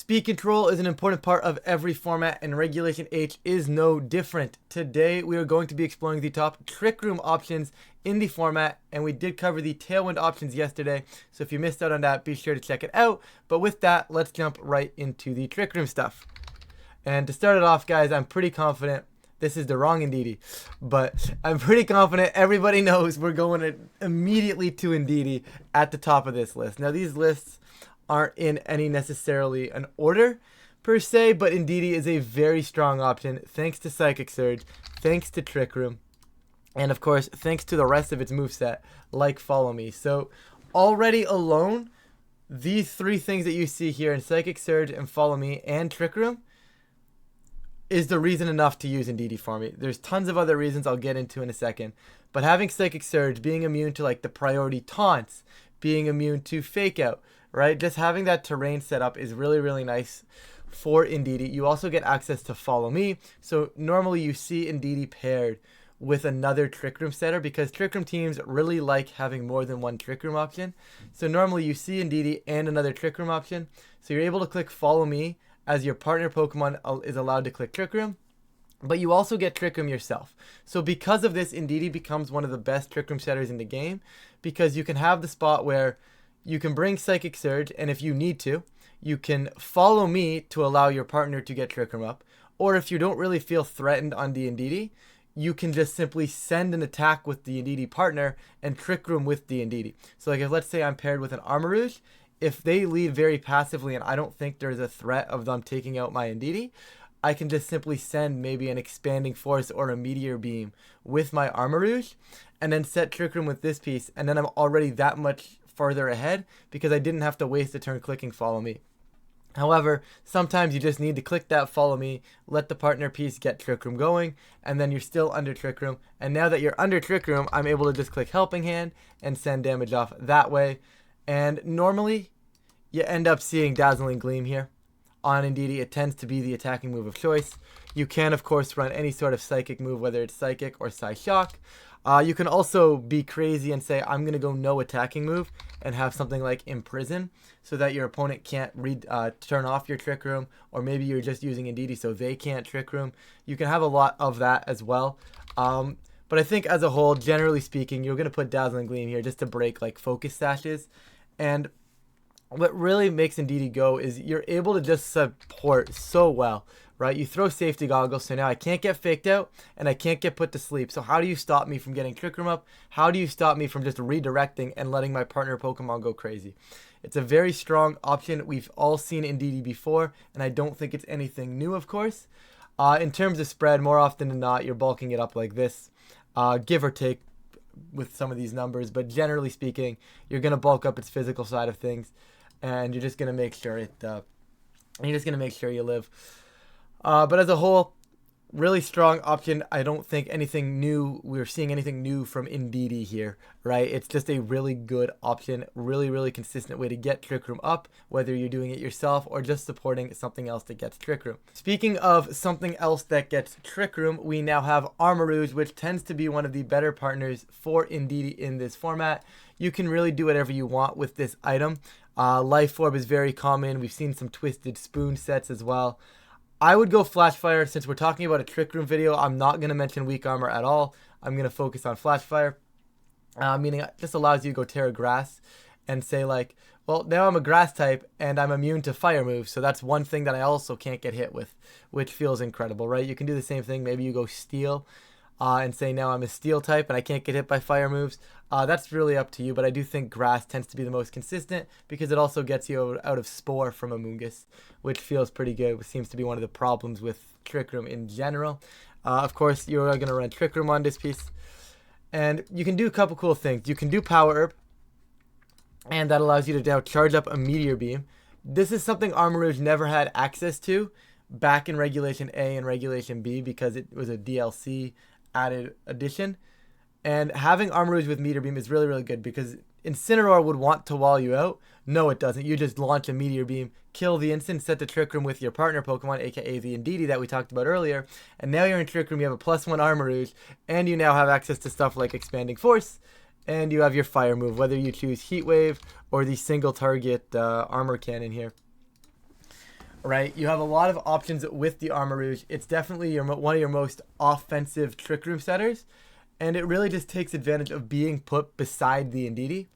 Speed control is an important part of every format, and Regulation H is no different. Today, we are going to be exploring the top Trick Room options in the format, and we did cover the Tailwind options yesterday, so if you missed out on that, be sure to check it out. But with that, let's jump right into the Trick Room stuff. And to start it off, guys, I'm pretty confident. This is the wrong Ndidi, but I'm pretty confident everybody knows we're going immediately to Ndidi at the top of this list. Now, these lists aren't in any necessarily an order per se, but Ndidi is a very strong option thanks to Psychic Surge, thanks to Trick Room, and of course thanks to the rest of its moveset like Follow Me. So already alone, these three things that you see here in Psychic Surge and Follow Me and Trick Room is the reason enough to use Ndidi for me. There's tons of other reasons I'll get into in a second, but having Psychic Surge, being immune to like the priority taunts, being immune to Fake Out, right? Just having that terrain set up is really, really nice for Ndidi. You also get access to Follow Me. So normally you see Ndidi paired with another Trick Room setter because Trick Room teams really like having more than one Trick Room option. So normally you see Ndidi and another Trick Room option. So you're able to click Follow Me as your partner Pokemon is allowed to click Trick Room. But you also get Trick Room yourself. So because of this, Ndidi becomes one of the best Trick Room setters in the game because you can have the spot where you can bring Psychic Surge, and if you need to, you can Follow Me to allow your partner to get Trick Room up. Or if you don't really feel threatened on the Ndidi, you can just simply send an attack with the Ndidi partner and Trick Room with the Ndidi. So like if let's say I'm paired with an Armarouge, if they lead very passively and I don't think there's a threat of them taking out my Ndidi, I can just simply send maybe an Expanding Force or a Meteor Beam with my Armarouge and then set Trick Room with this piece, and then I'm already that much farther ahead because I didn't have to waste a turn clicking Follow Me. However, sometimes you just need to click that Follow Me, let the partner piece get Trick Room going, and then you're still under Trick Room. And now that you're under Trick Room, I'm able to just click Helping Hand and send damage off that way. And normally, you end up seeing Dazzling Gleam here. On Ndidi, it tends to be the attacking move of choice. You can, of course, run any sort of psychic move, whether it's Psychic or Psy-Shock. You can also be crazy and say, I'm going to go no attacking move and have something like Imprison so that your opponent can't turn off your Trick Room, or maybe you're just using Ndidi so they can't Trick Room. You can have a lot of that as well. But I think as a whole, generally speaking, you're going to put Dazzling Gleam here just to break like focus sashes. And what really makes Ndidi go is you're able to just support so well, right? You throw Safety Goggles, so now I can't get faked out and I can't get put to sleep. So how do you stop me from getting Trick Room up? How do you stop me from just redirecting and letting my partner Pokemon go crazy? It's a very strong option. We've all seen Ndidi before, and I don't think it's anything new, of course. In terms of spread, more often than not, you're bulking it up like this, give or take with some of these numbers. But generally speaking, you're going to bulk up its physical side of things, and you're just going to make sure you live. But as a whole, really strong option. I don't think anything new. We're seeing anything new from Ndidi here, right? It's just a really good option, really, really consistent way to get Trick Room up, whether you're doing it yourself or just supporting something else that gets Trick Room. Speaking of something else that gets Trick Room, we now have Armarouge, which tends to be one of the better partners for Ndidi in this format. You can really do whatever you want with this item. Life Orb is very common. We've seen some Twisted Spoon sets as well. I would go Flash Fire. Since we're talking about a Trick Room video, I'm not going to mention Weak Armor at all. I'm going to focus on Flash Fire, meaning it just allows you to go Terra Grass and say like, well, now I'm a Grass type and I'm immune to Fire moves, so that's one thing that I also can't get hit with, which feels incredible, right? You can do the same thing. Maybe you go Steel and say now I'm a Steel type and I can't get hit by Fire moves. That's really up to you, but I do think Grass tends to be the most consistent because it also gets you out of Spore from Amoonguss, which feels pretty good, which seems to be one of the problems with Trick Room in general. Of course, you're going to run Trick Room on this piece, and you can do a couple cool things. You can do Power Herb, and that allows you to now charge up a Meteor Beam. This is something Armarouge never had access to back in Regulation A and Regulation B because it was a DLC added addition. And having Armarouge with Meteor Beam is really, really good because Incineroar would want to wall you out. No, it doesn't. You just launch a Meteor Beam, kill the instant, set the Trick Room with your partner Pokemon, aka the Ndidi that we talked about earlier. And now you're in Trick Room, you have a +1 Armarouge, and you now have access to stuff like Expanding Force, and you have your Fire move, whether you choose Heat Wave or the single target Armor Cannon here. right? You have a lot of options with the Armor Rouge. It's definitely one of your most offensive Trick Room setters, and it really just takes advantage of being put beside the Ndidi.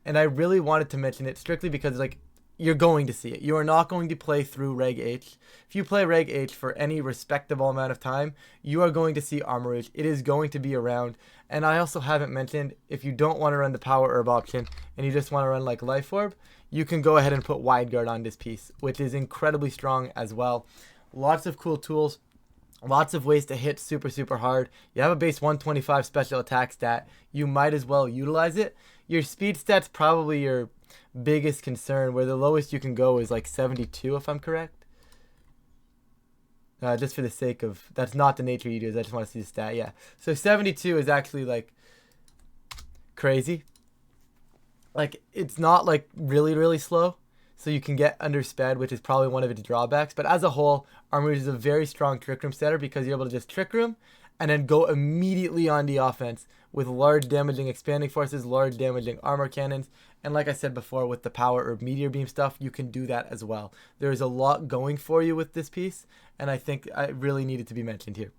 And I really wanted to mention it strictly because, like, you're going to see it. You are not going to play through Reg H. If you play Reg H for any respectable amount of time, you are going to see Armor Rouge. It is going to be around. And I also haven't mentioned, if you don't want to run the Power Herb option and you just want to run like Life Orb, you can go ahead and put Wide Guard on this piece, which is incredibly strong as well. Lots of cool tools. Lots of ways to hit super, super hard. You have a base 125 special attack stat. You might as well utilize it. Your speed stat's probably your biggest concern, where the lowest you can go is like 72, if I'm correct. Just for the sake of, that's not the nature you use. I just want to see the stat. Yeah. So 72 is actually like crazy. Like, it's not like really, really slow. So you can get undersped, which is probably one of its drawbacks. But as a whole, Armor Rouge is a very strong Trick Room setter because you're able to just Trick Room and then go immediately on the offense with large damaging expanding forces, large damaging armor cannons. And like I said before, with the Power Herb Meteor Beam stuff, you can do that as well. There's a lot going for you with this piece, and I think it really needed to be mentioned here.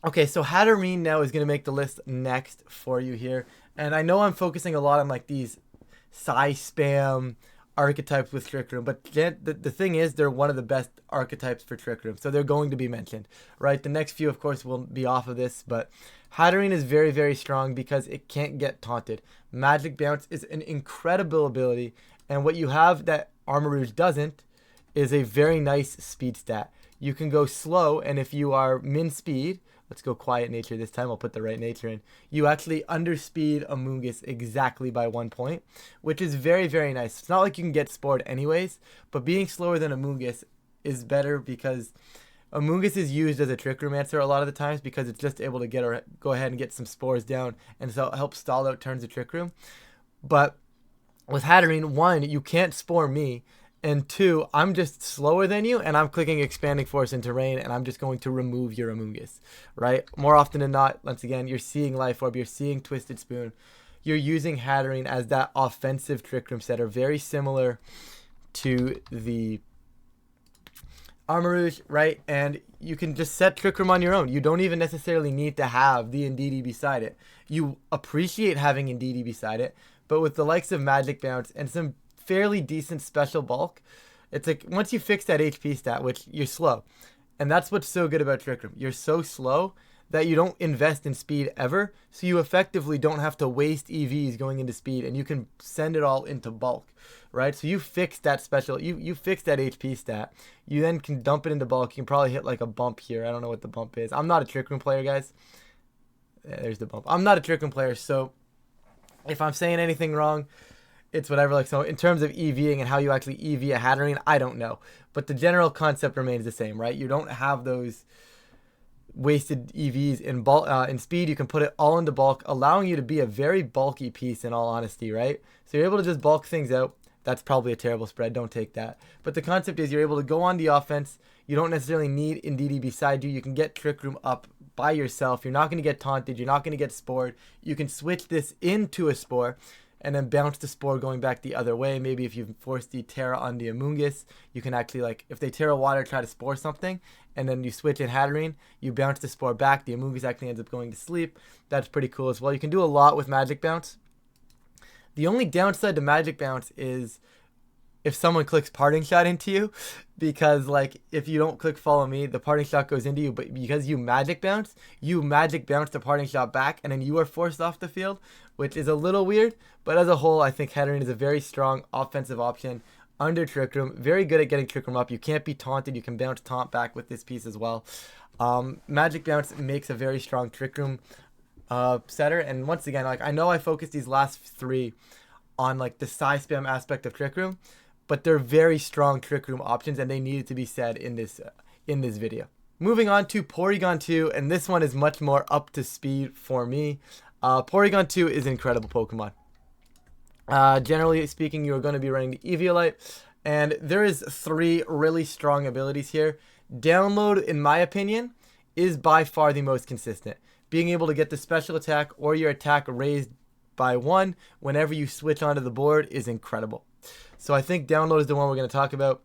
Okay, so Hatterene now is going to make the list next for you here. And I know I'm focusing a lot on like these Psy Spam archetypes with Trick Room, but the thing is, they're one of the best archetypes for Trick Room, so they're going to be mentioned, right? The next few, of course, will be off of this, but Hatterene is very, very strong because it can't get taunted. Magic Bounce is an incredible ability, and what you have that Armor Rouge doesn't is a very nice speed stat. You can go slow, and if you are min speed, let's go Quiet Nature this time, I'll put the right nature in, you actually underspeed Amoonguss exactly by 1 point, which is very, very nice. It's not like you can get spored anyways, but being slower than Amoonguss is better because Amoonguss is used as a Trick Room answer a lot of the times because it's just able to go ahead and get some spores down, and so it helps stall out turns of Trick Room. But with Hatterene, 1, you can't spore me, and 2, I'm just slower than you, and I'm clicking Expanding Force into Rain, and I'm just going to remove your Amoonguss, right? More often than not, once again, you're seeing Life Orb, you're seeing Twisted Spoon. You're using Hatterene as that offensive Trick Room setter, very similar to the Armor Rouge, right? And you can just set Trick Room on your own. You don't even necessarily need to have the Ndidi beside it. You appreciate having Ndidi beside it, but with the likes of Magic Bounce and some fairly decent special bulk, it's like once you fix that HP stat, which you're slow, and that's what's so good about Trick Room. You're so slow that you don't invest in speed ever, so you effectively don't have to waste EVs going into speed, and you can send it all into bulk, right? So you fix that special, you fix that HP stat, you then can dump it into bulk. You can probably hit like a bump here. I don't know what the bump is. I'm not a Trick Room player, guys. There's the bump. I'm not a Trick Room player, so if I'm saying anything wrong, it's whatever. Like, so in terms of EVing and how you actually EV a Hatterene, I don't know, but the general concept remains the same, right? You don't have those wasted EVs in bulk. In speed, you can put it all into bulk, allowing you to be a very bulky piece, in all honesty, right? So you're able to just bulk things out. That's probably a terrible spread, don't take that. But the concept is you're able to go on the offense. You don't necessarily need Ndidi beside you. You can get Trick Room up by yourself. You're not going to get taunted. You're not going to get spored. You can switch this into a spore and then bounce the spore going back the other way. Maybe if you force the Terra on the Amoonguss, you can actually, like, if they Terra Water, try to spore something, and then you switch in Hatterene, you bounce the spore back, the Amoonguss actually ends up going to sleep. That's pretty cool as well. You can do a lot with Magic Bounce. The only downside to Magic Bounce is if someone clicks Parting Shot into you, because, like, if you don't click Follow Me, the Parting Shot goes into you, but because you Magic Bounce the Parting Shot back, and then you are forced off the field, which is a little weird. But as a whole, I think Hatterene is a very strong offensive option under Trick Room. Very good at getting Trick Room up. You can't be taunted. You can bounce taunt back with this piece as well. Magic Bounce makes a very strong Trick Room setter. And once again, like, I know I focused these last 3 on like the Psy Spam aspect of Trick Room, but they're very strong Trick Room options, and they needed to be said in this video. Moving on to Porygon 2, and this one is much more up to speed for me. Porygon 2 is an incredible Pokemon. Generally speaking, you are going to be running the Eviolite, and there is 3 really strong abilities here. Download, in my opinion, is by far the most consistent. Being able to get the special attack or your attack raised by 1 whenever you switch onto the board is incredible. So I think Download is the one we're going to talk about.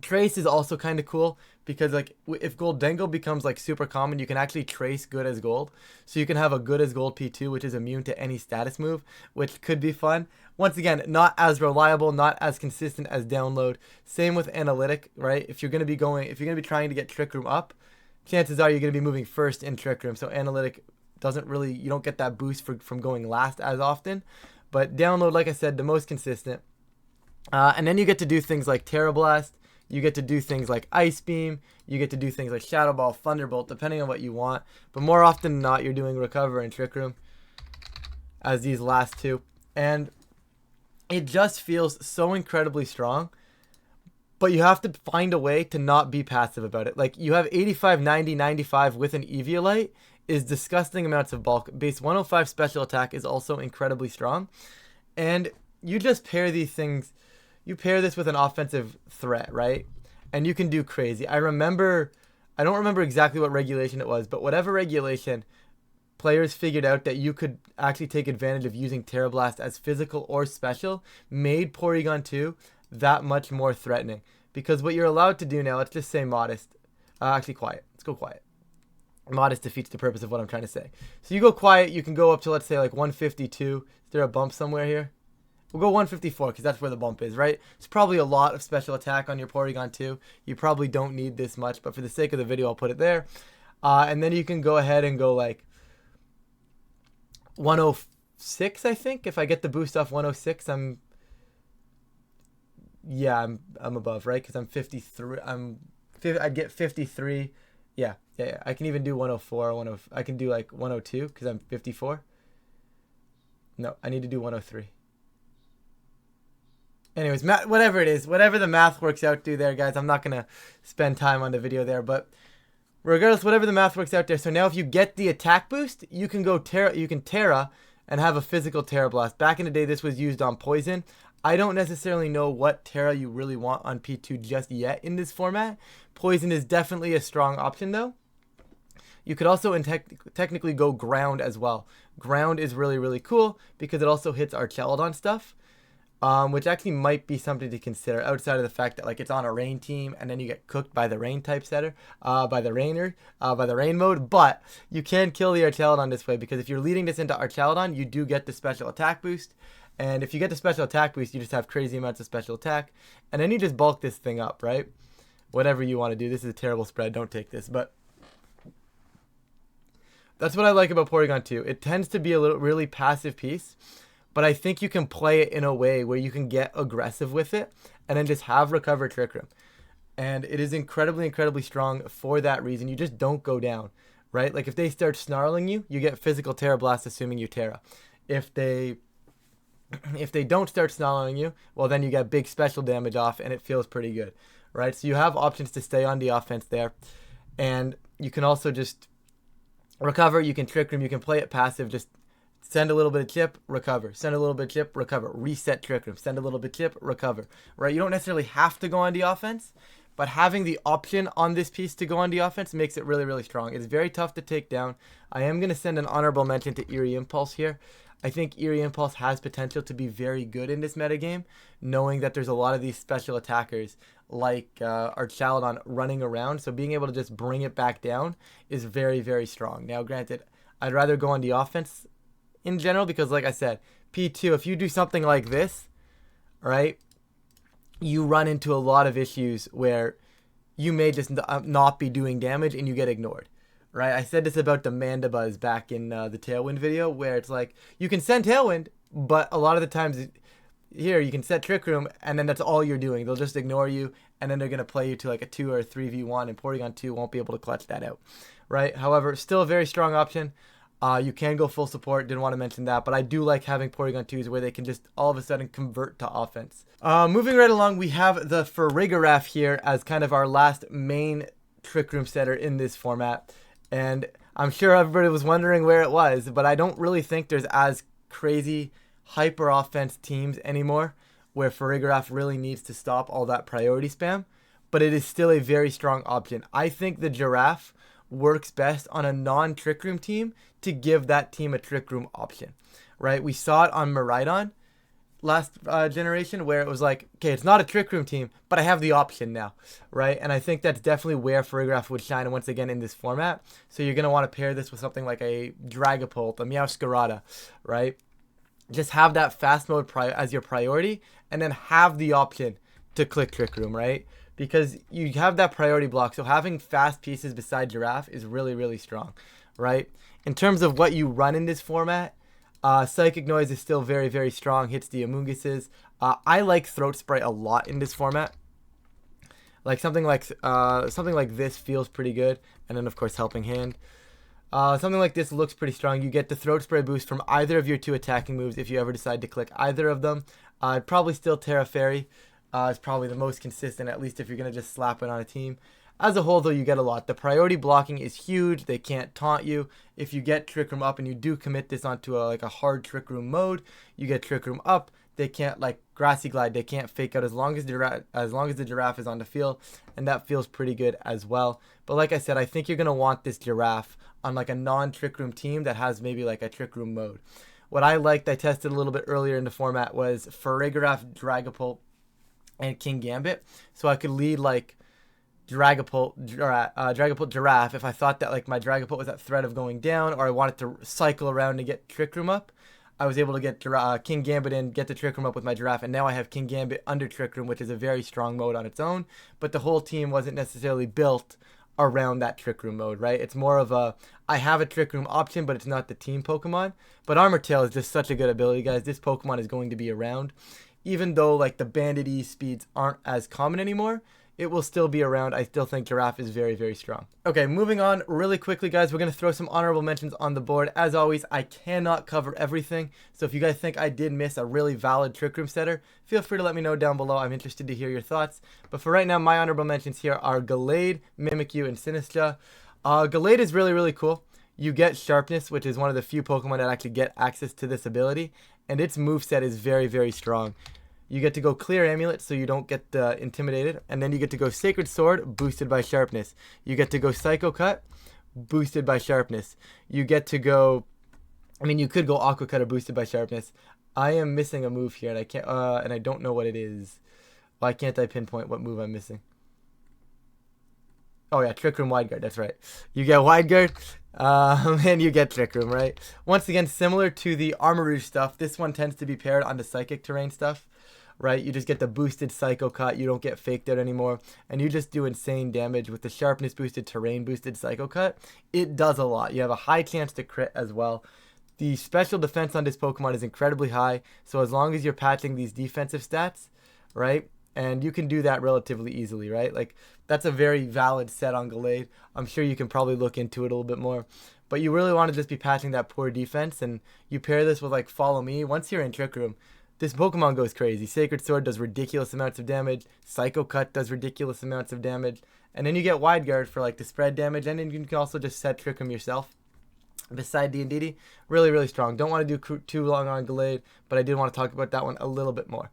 Trace is also kind of cool because like if gold dangle becomes like super common, you can actually trace good as gold. So you can have a good as gold P2, which is immune to any status move, which could be fun. Once again, not as reliable, not as consistent as download. Same with analytic, right? If you're going to be trying to get Trick Room up, chances are you're going to be moving first in Trick Room. So analytic you don't get that boost from going last as often. But download, like I said, the most consistent. And then you get to do things like Terra Blast. You get to do things like Ice Beam. You get to do things like Shadow Ball, Thunderbolt, depending on what you want. But more often than not, you're doing Recover and Trick Room as these last two. And it just feels so incredibly strong. But you have to find a way to not be passive about it. Like, you have 85, 90, 95 with an Eviolite is disgusting amounts of bulk. Base 105 special attack is also incredibly strong. And you just pair these things. You pair this with an offensive threat, right? And you can do crazy. I don't remember exactly what regulation it was, but whatever regulation, players figured out that you could actually take advantage of using Terra Blast as physical or special, made Porygon 2 that much more threatening. Because what you're allowed to do now, let's just say modest. Actually, quiet. Let's go quiet. Modest defeats the purpose of what I'm trying to say. So you go quiet, you can go up to, let's say, like 152. Is there a bump somewhere here? We'll go 154 because that's where the bump is, right? It's probably a lot of special attack on your Porygon 2. You probably don't need this much, but for the sake of the video, I'll put it there. And then you can go ahead and go like 106, I think. If I get the boost off 106, I'm above, right? Because I'm 53. I get 53. Yeah. I can even do 104. I can do like 102 because I'm 54. No, I need to do 103. Anyways, whatever it is, whatever the math works out to there, guys, I'm not going to spend time on the video there, but regardless, whatever the math works out there. So now if you get the attack boost, you can go Terra and have a physical Terra Blast. Back in the day, this was used on Poison. I don't necessarily know what Terra you really want on P2 just yet in this format. Poison is definitely a strong option, though. You could also technically go Ground as well. Ground is really, really cool because it also hits Archelodon stuff. Which actually might be something to consider outside of the fact that like it's on a rain team and then you get cooked by the rain type setter, by the rain mode. But you can kill the Archelodon this way because if you're leading this into Archelodon, you do get the special attack boost. And if you get the special attack boost, you just have crazy amounts of special attack. And then you just bulk this thing up, right? Whatever you want to do. This is a terrible spread. Don't take this. But that's what I like about Porygon 2. It tends to be a really passive piece. But I think you can play it in a way where you can get aggressive with it and then just have Recover Trick Room. And it is incredibly, incredibly strong for that reason. You just don't go down, right? Like if they start snarling you, you get physical Terra Blast assuming you Terra. If they don't start snarling you, well then you get big special damage off and it feels pretty good, right? So you have options to stay on the offense there. And you can also just recover, you can Trick Room, you can play it passive, just send a little bit of chip, recover. Send a little bit of chip, recover. Reset Trick Room. Send a little bit of chip, recover. Right? You don't necessarily have to go on the offense, but having the option on this piece to go on the offense makes it really, really strong. It's very tough to take down. I am going to send an honorable mention to Eerie Impulse here. I think Eerie Impulse has potential to be very good in this metagame, knowing that there's a lot of these special attackers like Archelodon running around. So being able to just bring it back down is very, very strong. Now, granted, I'd rather go on the offense in general, because like I said, P2, if you do something like this, right, you run into a lot of issues where you may just not be doing damage and you get ignored, right? I said this about the Mandibuzz back in the Tailwind video, where it's like, you can send Tailwind, but a lot of the times here you can set Trick Room and then that's all you're doing. They'll just ignore you and then they're going to play you to like a 2 or a 3v1 and Porygon 2 won't be able to clutch that out, right? However, still a very strong option. You can go full support, didn't want to mention that, but I do like having Porygon 2s where they can just all of a sudden convert to offense. Moving right along, we have the Farigiraf here as kind of our last main Trick Room setter in this format. And I'm sure everybody was wondering where it was, but I don't really think there's as crazy hyper offense teams anymore where Farigiraf really needs to stop all that priority spam, but it is still a very strong option. I think the Giraffe works best on a non-Trick Room team to give that team a Trick Room option, right? We saw it on Miraidon. generation where it was like, okay, it's not a Trick Room team, but I have the option now, right? And I think that's definitely where Farigiraf would shine once again in this format. So you're going to want to pair this with something like a Dragapult, a Meowscarada, right? Just have that fast mode as your priority, and then have the option to click Trick Room, right? Because you have that priority block, so having fast pieces beside Giraffe is really, really strong, right? In terms of what you run in this format, Psychic Noise is still very, very strong, hits the Amoonguses. I like Throat Spray a lot in this format. Like something like this feels pretty good, and then of course Helping Hand. Something like this looks pretty strong. You get the Throat Spray boost from either of your 2 attacking moves if you ever decide to click either of them. I'd probably still Terra Fairy. Is probably the most consistent, at least if you're going to just slap it on a team. As a whole, though, you get a lot. The priority blocking is huge. They can't taunt you. If you get Trick Room up and you do commit this onto a hard Trick Room mode, you get Trick Room up. They can't, like Grassy Glide, they can't fake out as long as the Giraffe is on the field, and that feels pretty good as well. But like I said, I think you're going to want this Giraffe on like a non-Trick Room team that has maybe like a Trick Room mode. What I liked, I tested a little bit earlier in the format, was Farigiraf, Dragapult, and King Gambit, so I could lead like Dragapult, Giraffe if I thought that like my Dragapult was at threat of going down, or I wanted to cycle around to get Trick Room up. I was able to get King Gambit in, get the Trick Room up with my Giraffe, and now I have King Gambit under Trick Room, which is a very strong mode on its own, but the whole team wasn't necessarily built around that Trick Room mode, right? It's more of a, I have a Trick Room option, but it's not the team Pokemon. But Armor Tail is just such a good ability, guys. This Pokemon is going to be around. Even though like the Bandit E speeds aren't as common anymore, it will still be around. I still think Giraffe is very, very strong. Okay, moving on really quickly, guys. We're going to throw some honorable mentions on the board. As always, I cannot cover everything. So if you guys think I did miss a really valid Trick Room setter, feel free to let me know down below. I'm interested to hear your thoughts. But for right now, my honorable mentions here are Gallade, Mimikyu, and Sinistcha. Gallade is really, really cool. You get Sharpness, which is one of the few Pokemon that actually get access to this ability. And its moveset is very, very strong. You get to go Clear Amulet so you don't get intimidated. And then you get to go Sacred Sword, boosted by Sharpness. You get to go Psycho Cut, boosted by Sharpness. You get to go, I mean, you could go Aqua Cutter, boosted by Sharpness. I am missing a move here, and I can't, and I don't know what it is. Why can't I pinpoint what move I'm missing? Oh yeah, Trick Room Wide Guard, that's right. You get Wide Guard, and you get Trick Room, right? Once again, similar to the Armor Rouge stuff, this one tends to be paired on the Psychic Terrain stuff, right? You just get the boosted Psycho Cut, you don't get faked out anymore, and you just do insane damage with the Sharpness boosted, Terrain boosted Psycho Cut. It does a lot. You have a high chance to crit as well. The special defense on this Pokemon is incredibly high, so as long as you're patching these defensive stats, right? And you can do that relatively easily, right? Like, that's a very valid set on Gallade. I'm sure you can probably look into it a little bit more. But you really want to just be patching that poor defense, and you pair this with, like, Follow Me. Once you're in Trick Room, this Pokemon goes crazy. Sacred Sword does ridiculous amounts of damage. Psycho Cut does ridiculous amounts of damage. And then you get Wide Guard for, like, the spread damage. And then you can also just set Trick Room yourself beside D&DD. Really, really strong. Don't want to do too long on Gallade, but I did want to talk about that one a little bit more.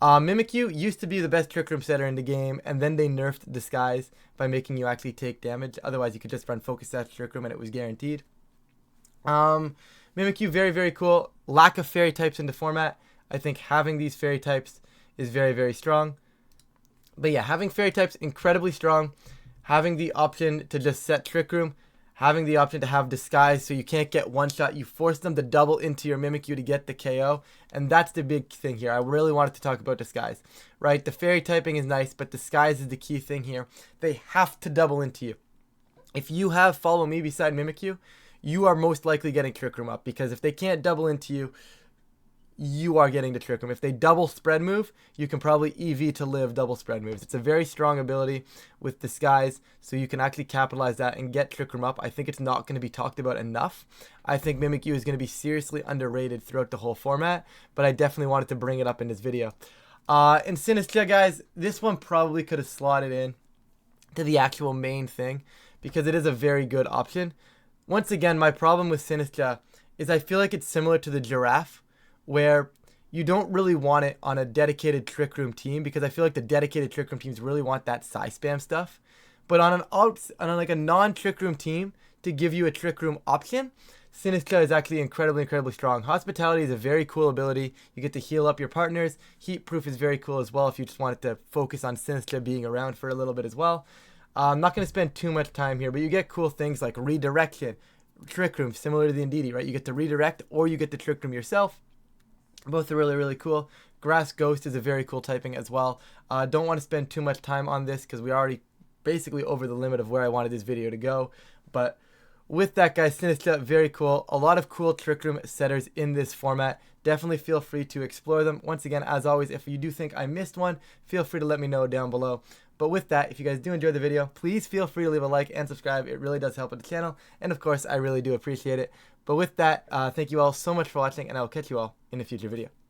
Mimikyu used to be the best Trick Room setter in the game, and then they nerfed Disguise by making you actually take damage. Otherwise, you could just run Focus Sash Trick Room and it was guaranteed. Mimikyu, very, very cool. Lack of Fairy types in the format. I think having these Fairy types is very, very strong. But yeah, having Fairy types, incredibly strong. Having the option to just set Trick Room. Having the option to have Disguise so you can't get one shot. You force them to double into your Mimikyu to get the KO. And that's the big thing here. I really wanted to talk about Disguise. Right? The Fairy typing is nice, but Disguise is the key thing here. They have to double into you. If you have Follow Me beside Mimikyu, you are most likely getting Trick Room up. Because if they can't double into you, you are getting the Trick Room. If they double spread move, you can probably EV to live double spread moves. It's a very strong ability with Disguise, so you can actually capitalize that and get Trick Room up. I think it's not going to be talked about enough. I think Mimikyu is going to be seriously underrated throughout the whole format, but I definitely wanted to bring it up in this video. And Sinistcha, guys, this one probably could have slotted in to the actual main thing, because it is a very good option. Once again, my problem with Sinistcha is I feel like it's similar to the Giraffe, where you don't really want it on a dedicated Trick Room team, because I feel like the dedicated Trick Room teams really want that Psy Spam stuff. But on a non-Trick Room team, to give you a Trick Room option, Sinistra is actually incredibly strong. Hospitality is a very cool ability. You get to heal up your partners. Heat Proof is very cool as well if you just wanted to focus on Sinistra being around for a little bit as well. I'm not going to spend too much time here, but you get cool things like Redirection, Trick Room, similar to the Indeedee, right? You get to redirect or you get to Trick Room yourself. Both are really cool. Grass Ghost is a very cool typing as well. Don't want to spend too much time on this because we're already basically over the limit of where I wanted this video to go. But with that, guys, Sinistra, very cool. A lot of cool Trick Room setters in this format. Definitely feel free to explore them. Once again, as always, if you do think I missed one, feel free to let me know down below. But with that, if you guys do enjoy the video, please feel free to leave a like and subscribe. It really does help with the channel. And of course, I really do appreciate it. But with that, thank you all so much for watching, and I will catch you all in a future video.